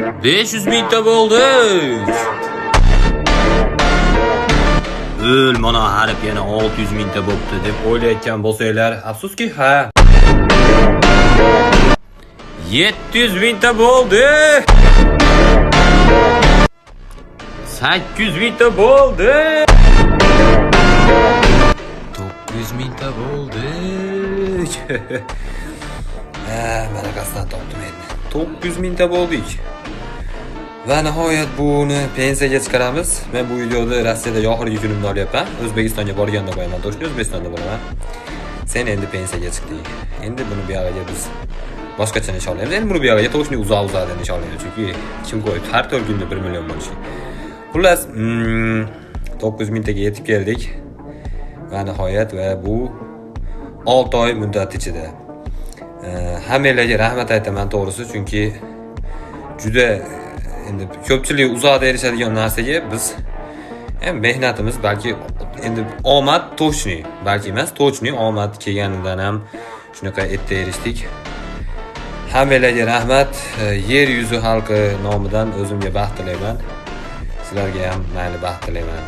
500 mingta bo'ldik. Mana harf yana 600 mingta bo'pti deb o'ylayotgan bo'lsanglar, afsuski ha. 700 mingta bo'ldi. 800 mingta bo'ldi. 900 mingta bo'ldi. Mana qasdan topdim endi. 900 mingta bo'ldik. Va nihoyat buni pensiyaga chiqaramiz. Men bu videoda Rossiyada oxirgi kunimni olyapman. O'zbekistonga borganda qo'yaman. To'g'ri, O'zbekistonda bo'laman. Sen endi pensiyaga chiqding. Endi buni bu yerga biz boshqacha nishonlaymiz. Endi buni bu yerga to'g'ri uzoq deb nishonlaymiz. Chunki kim qo'ydi? Har 4 kunda 1 million bo'lishi. Xullas, 900 mingtaga yetib keldik. Va nihoyat va bu 6 oy muddat ichida. Hammalarga rahmat aytaman to'g'risi, chunki juda endi ko'pchilik uzoqda erishadigan narsaga biz mehnatimiz balki endi omad to'shni, balki emas, to'shni omad kelganidan ham shunaqa erta erishdik. Hammalarga rahmat. Yer yuzi xalqi nomidan o'zimga baxt tilayman. Sizlarga ham mayli baxt tilayman.